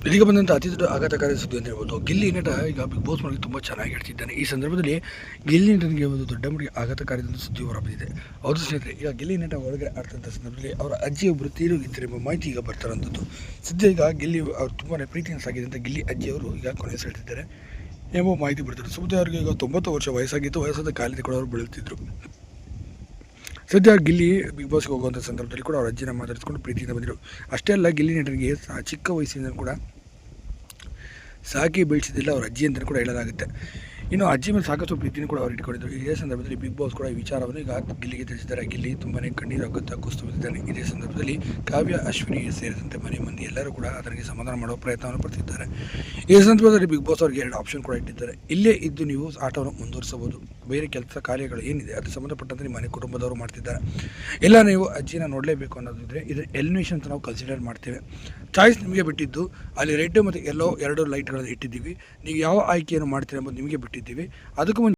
ಇದೀಗ ಬಂದಂಥ ಅತಿ ದೊಡ್ಡ ಆಘಾತಕಾರಿ ಸುದ್ದಿ ಅಂತ ಹೇಳ್ಬೋದು. ಗಿಲ್ಲಿ ನಟ ಈಗ ಬಿಗ್ ಬಾಸ್ ಮನೆಗೆ ತುಂಬ ಚೆನ್ನಾಗಿ ಆಡ್ತಿದ್ದಾನೆ. ಈ ಸಂದರ್ಭದಲ್ಲಿ ಗಿಲ್ಲಿ ನಟನಿಗೆ ಒಂದು ದೊಡ್ಡ ಮಟ್ಟಿಗೆ ಆಘಾತಕಾರಿ ಸುದ್ದಿ ಹೊರಬಿದ್ದಿದೆ. ಹೌದು ಸ್ನೇಹಿತರೆ, ಈಗ ಗಿಲ್ಲಿ ನಟ ಒಳಗಡೆ ಆಡ್ತಂಥ ಸಂದರ್ಭದಲ್ಲಿ ಅವರ ಅಜ್ಜಿಯೊಬ್ಬರು ತೀರೋಗಿದ್ದಾರೆ ಎಂಬ ಮಾಹಿತಿ ಈಗ ಬರ್ತಾರಂಥದ್ದು. ಸದ್ಯ ಈಗ ಗಿಲ್ಲಿ ಅವರು ತುಂಬಾ ಪ್ರೀತಿಯನ್ನು ಸಾಗಿದಂಥ ಗಿಲ್ಲಿ ಅಜ್ಜಿಯವರು ಈಗ ಕೊನೆಯುಸಿರೆಳೆದಿದ್ದಾರೆ ಎಂಬ ಮಾಹಿತಿ ಬರ್ತಾರೆ. ಸುದ್ದಿ ಅವರಿಗೆ ಈಗ 90 ವರ್ಷ ವಯಸ್ಸಾಗಿತ್ತು. ವಯಸ್ಸಾದ ಕಾಲಿಗೆ ಕೂಡ ಅವರು ಬಳಲ್ತಿದ್ರು. ಸದ್ಯ ಗಿಲ್ಲಿ ಬಿಗ್ ಬಾಸ್ಗೆ ಹೋಗುವಂಥ ಸಂದರ್ಭದಲ್ಲಿ ಕೂಡ ಅವ್ರ ಅಜ್ಜಿನ ಮಾತಾಡಿಸ್ಕೊಂಡು ಪ್ರೀತಿಯಿಂದ ಬಂದರು. ಅಷ್ಟೇ ಅಲ್ಲ, ಗಿಲ್ಲಿ ನಟನಿಗೆ ಚಿಕ್ಕ ವಯಸ್ಸಿನಿಂದ ಕೂಡ ಸಾಕಿ ಬೆಳೆಸಿದಿಲ್ಲ ಅವ್ರ ಅಜ್ಜಿ ಅಂತಲೂ ಕೂಡ ಹೇಳಲಾಗುತ್ತೆ. ಇನ್ನು ಅಜ್ಜಿ ಮೇಲೆ ಸಾಕಷ್ಟು ಪ್ರೀತಿಯನ್ನು ಕೂಡ ಅವ್ರು ಇಟ್ಕೊಂಡಿದ್ದರು. ಇದೇ ಸಂದರ್ಭದಲ್ಲಿ ಬಿಗ್ ಬಾಸ್ ಕೂಡ ಈ ವಿಚಾರವನ್ನು ಈಗ ಗಿಲ್ಲಿಗೆ ತಿಳಿಸಿದ್ದಾರೆ. ಗಿಲ್ಲಿ ತುಂಬಾ ಕಣ್ಣೀರು ಆಗುತ್ತಾ ಕುಸಿದು ಬಿದ್ದಿದ್ದಾನೆ. ಇದೇ ಸಂದರ್ಭದಲ್ಲಿ ಕಾವ್ಯ, ಅಶ್ವಿನಿ ಸೇರಿದಂತೆ ಮನೆ ಮಂದಿ ಎಲ್ಲರೂ ಕೂಡ ಅದರಿಗೆ ಸಮಾಧಾನ ಮಾಡುವ ಪ್ರಯತ್ನವನ್ನು ಪಡ್ತಿದ್ದಾರೆ. ಈ ಸಂದರ್ಭದಲ್ಲಿ ಬಿಗ್ ಬಾಸ್ ಅವರಿಗೆ 2 ಆಪ್ಷನ್ ಕೂಡ ಇಟ್ಟಿದ್ದಾರೆ. ಇಲ್ಲೇ ಇದ್ದು ನೀವು ಆಟವನ್ನು ಮುಂದುವರಿಸಬಹುದು, ಬೇರೆ ಕೆಲಸ ಕಾರ್ಯಗಳು ಏನಿದೆ ಅದು ಸಂಬಂಧಪಟ್ಟಂತೆ ನಿಮ್ಮ ಮನೆ ಕುಟುಂಬದವರು ಮಾಡ್ತಿದ್ದಾರೆ, ಇಲ್ಲ ನೀವು ಅಜ್ಜಿನ ನೋಡಲೇಬೇಕು ಅನ್ನೋದಿದ್ರೆ ಇದು ಎಲಿಮಿನೇಷನ್ ಅಂತ ನಾವು ಕನ್ಸಿಡರ್ ಮಾಡ್ತೇವೆ. ಚಾಯ್ಸ್ ನಿಮಗೆ ಬಿಟ್ಟಿದ್ದು. ಅಲ್ಲಿ ರೆಡ್ ಮತ್ತು ಯೆಲ್ಲೋ 2 ಲೈಟ್ಗಳನ್ನು ಇಟ್ಟಿದ್ದೀವಿ. ನೀವು ಯಾವ ಆಯ್ಕೆಯನ್ನು ಮಾಡ್ತೀರಿ ಎಂಬುದು ನಿಮಗೆ ಬಿಟ್ಟಿದ್ದೀವಿ. ಅದಕ್ಕೂ ಮುಂಚೆ